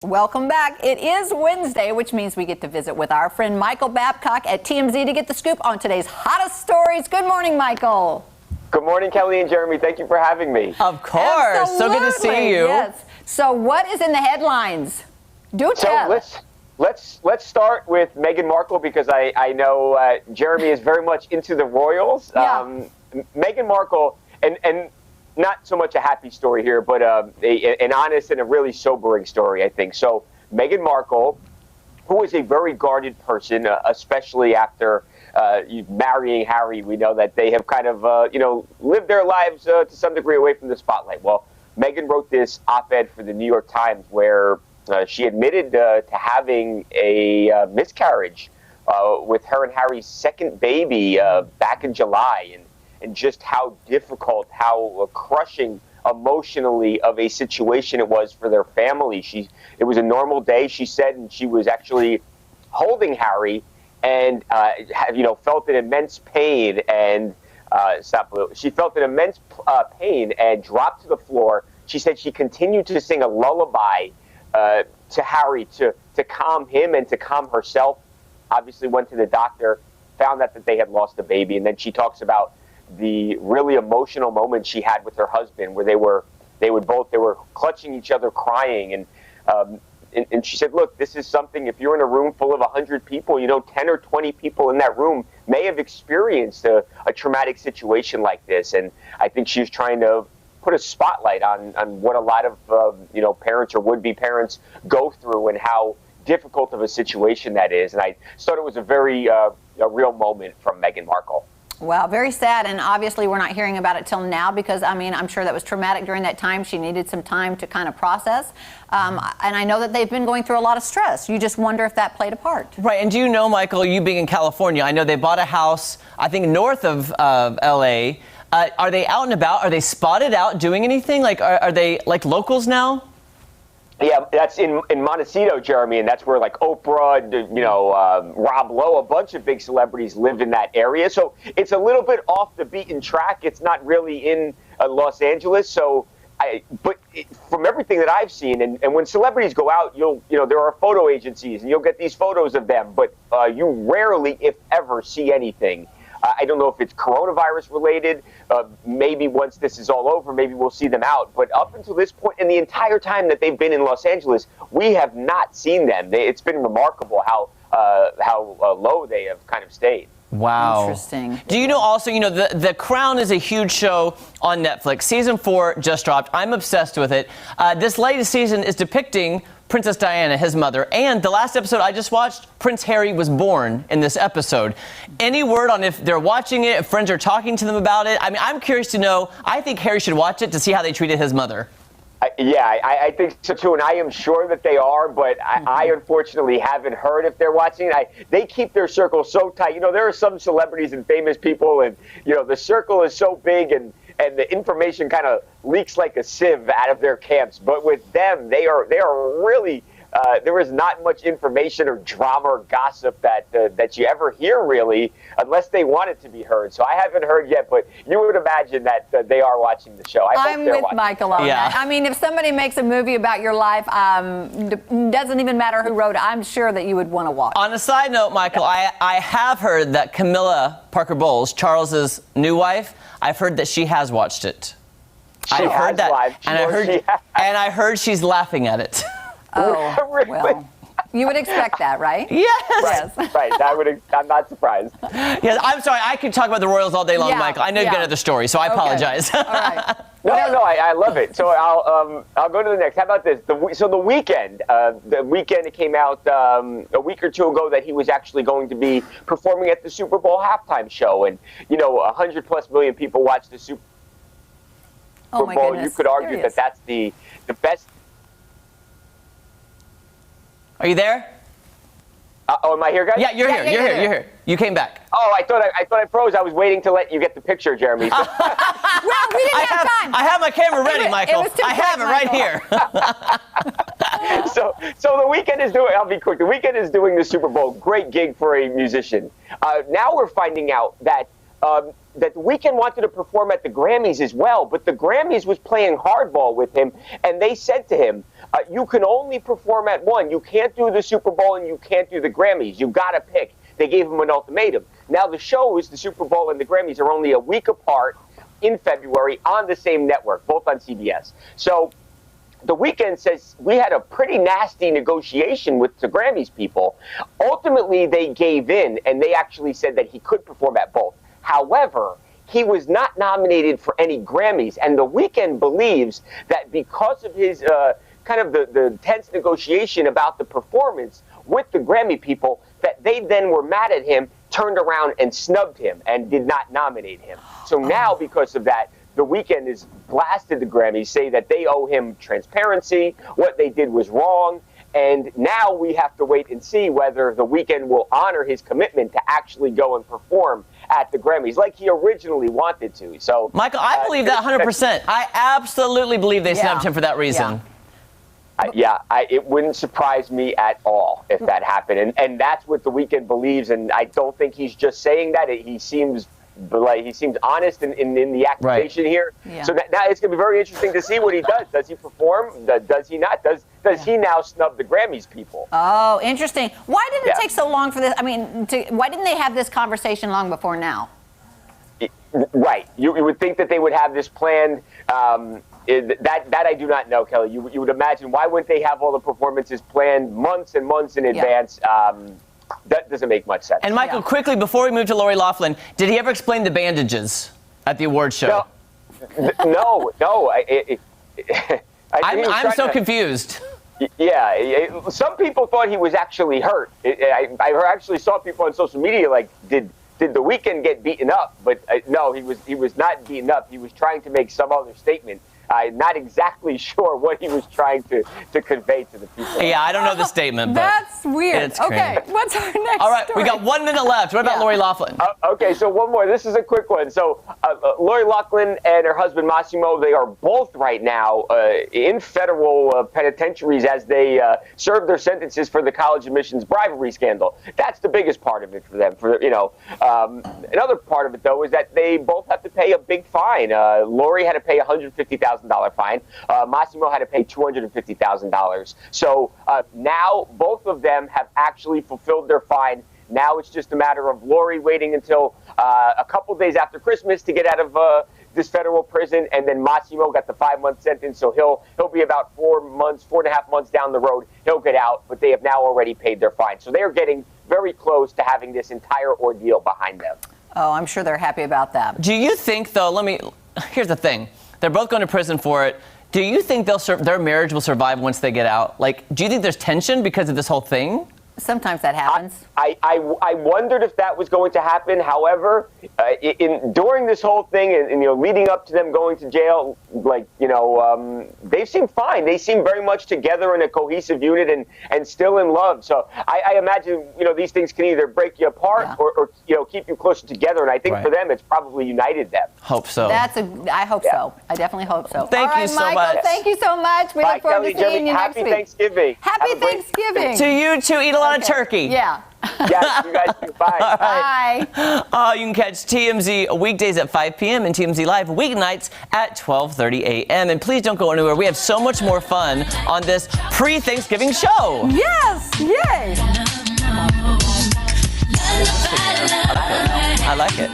Welcome back. It is Wednesday, which means we get to visit with our friend Michael Babcock at TMZ to get the scoop on today's hottest stories. Good morning, Michael. Good morning, Kelly and Jeremy. Thank you for having me. Of course. Absolutely. So good to see you. Yes. So what is in the headlines? Do tell. So let's start with Meghan Markle because I know Jeremy is very much into the royals. Yeah. Meghan Markle, and not so much a happy story here, but an honest and a really sobering story, I think. So Meghan Markle, who is a very guarded person, especially after marrying Harry, we know that they have kind of, lived their lives to some degree away from the spotlight. Well, Meghan wrote this op-ed for the New York Times where she admitted to having a miscarriage with her and Harry's second baby back in July, and just how difficult, how crushing emotionally of a situation it was for their family. It was a normal day, she said, and she was actually holding Harry and felt an immense pain and she felt an immense pain and dropped to the floor. She said she continued to sing a lullaby to Harry to calm him and to calm herself. Obviously went to the doctor, found out that they had lost a baby, and then she talks about the really emotional moment she had with her husband where they were clutching each other crying, and she said, look, this is something, if you're in a room full of 100 people, 10 or 20 people in that room may have experienced a traumatic situation like this. And I think she was trying to put a spotlight on what a lot of parents or would-be parents go through and how difficult of a situation that is. And I thought it was a very a real moment from Meghan Markle. Wow, very sad, and obviously we're not hearing about it till now because, I'm sure that was traumatic during that time. She needed some time to kind of process, and I know that they've been going through a lot of stress. You just wonder if that played a part. Right, and do you know, Michael, you being in California, I know they bought a house, I think, north of L.A. Are they out and about? Are they spotted out doing anything? Like, are they like locals now? Yeah, that's in Montecito, Jeremy, and that's where like Oprah, Rob Lowe, a bunch of big celebrities live in that area. So it's a little bit off the beaten track. It's not really in Los Angeles. So, from everything that I've seen, and when celebrities go out, there are photo agencies, and you'll get these photos of them, but you rarely, if ever, see anything. I don't know if it's coronavirus related. Maybe once this is all over, maybe we'll see them out. But up until this point, and the entire time that they've been in Los Angeles, we have not seen them. It's been remarkable how low they have kind of stayed. Wow. Interesting. Do you know also, The Crown is a huge show on Netflix. Season 4 just dropped. I'm obsessed with it. This latest season is depicting Princess Diana, his mother, and the last episode I just watched, Prince Harry was born in this episode. Any word on if they're watching it, if friends are talking to them about it? I'm curious to know. I think Harry should watch it to see how they treated his mother. I think so too, and I am sure that they are, but I unfortunately haven't heard if they're watching it. They keep their circle so tight. There are some celebrities and famous people, and the circle is so big, and the information kind of leaks like a sieve out of their camps. But with them, they are really. There is not much information or drama or gossip that you ever hear, really, unless they want it to be heard. So I haven't heard yet, but you would imagine that they are watching the show. I'm with Michael on that. If somebody makes a movie about your life, doesn't even matter who wrote it, I'm sure that you would want to watch. On a side note, Michael, I have heard that Camilla Parker Bowles, Charles's new wife, I've heard that she has watched it. I've heard that, and I heard she's laughing at it. Oh, really? Well, you would expect that, right? Yes. Right. I'm not surprised. Yes, I'm sorry. I could talk about the Royals all day long, Michael. I know you've got other stories, so I apologize. All right. No, I love it. So I'll go to the next. How about this? The Weeknd, it came out a week or two ago that he was actually going to be performing at the Super Bowl halftime show, and 100+ million people watched the Super Bowl. Goodness. You could argue that that's the best. Are you there? Am I here, guys? Yeah, you're here. You're here. You came back. Oh, I thought I froze. I was waiting to let you get the picture, Jeremy. Well, we didn't have time. I have my camera ready, Michael. I have it right here. So the Weeknd is doing. I'll be quick. The Weeknd is doing the Super Bowl. Great gig for a musician. Now we're finding out that The Weeknd wanted to perform at the Grammys as well, but the Grammys was playing hardball with him, and they said to him, you can only perform at one. You can't do the Super Bowl and you can't do the Grammys. You've got to pick. They gave him an ultimatum. Now the shows, the Super Bowl and the Grammys, are only a week apart in February on the same network, both on CBS. So The Weeknd says we had a pretty nasty negotiation with the Grammys people. Ultimately, they gave in, and they actually said that he could perform at both. However, he was not nominated for any Grammys, and The Weeknd believes that because of his kind of the tense negotiation about the performance with the Grammy people, that they then were mad at him, turned around and snubbed him and did not nominate him. So now, because of that, The Weeknd has blasted the Grammys, say that they owe him transparency, what they did was wrong, and now we have to wait and see whether The Weeknd will honor his commitment to actually go and perform at the Grammys like he originally wanted to. So, Michael, I believe that 100%. I absolutely believe they snubbed him for that reason. It wouldn't surprise me at all if that happened, and that's what The Weeknd believes, and I don't think he's just saying that. He seems honest in the accusation here. Yeah. So now it's going to be very interesting to see what he does. Does he perform? Does he not? Does he now snub the Grammys people? Oh, interesting. Why did it take so long for this? I mean, why didn't they have this conversation long before now? Right. You would think that they would have this planned. That I do not know, Kelly. You would imagine, why wouldn't they have all the performances planned months and months in advance? That doesn't make much sense. And Michael, quickly, before we move to Lori Loughlin, did he ever explain the bandages at the awards show? No. I'm so confused. Yeah, some people thought he was actually hurt. I actually saw people on social media like, did The Weeknd get beaten up? But no, he was not beaten up. He was trying to make some other statement. I'm not exactly sure what he was trying to convey to the people. Yeah, I don't know the statement, but that's weird. It's okay, crazy. what's our next All right, story? we got 1 minute left. What about Lori Loughlin? Okay, so one more. This is a quick one. So Lori Loughlin and her husband Massimo, they are both right now in federal penitentiaries as they serve their sentences for the college admissions bribery scandal. That's the biggest part of it for them. Another part of it, though, is that they both have to pay a big fine. Lori had to pay a $150,000 fine. Massimo had to pay $250,000. So now both of them have actually fulfilled their fine. Now it's just a matter of Lori waiting until a couple days after Christmas to get out of this federal prison, and then Massimo got the 5-month sentence, so he'll be about 4.5 months down the road. He'll get out, but they have now already paid their fine. So they are getting very close to having this entire ordeal behind them. Oh, I'm sure they're happy about that. Do you think, though, here's the thing. They're both going to prison for it. Do you think their marriage will survive once they get out? Do you think there's tension because of this whole thing? Sometimes that happens. I wondered if that was going to happen. However, during this whole thing and leading up to them going to jail, they seem fine. They seem very much together in a cohesive unit and still in love. So I imagine these things can either break you apart or keep you closer together. And I think for them, it's probably united them. Hope so. I hope so. I definitely hope so. Thank you so Michael, much. Thank you so much. We look forward to seeing you next week. Happy Thanksgiving. Happy Thanksgiving. To you too. Eat a lot of turkey. Yeah. Yes, you guys too. Bye. Bye. You can catch TMZ weekdays at 5 p.m. and TMZ Live weeknights at 12:30 a.m. And please don't go anywhere. We have so much more fun on this pre-Thanksgiving show. Yes. Yay. I like it.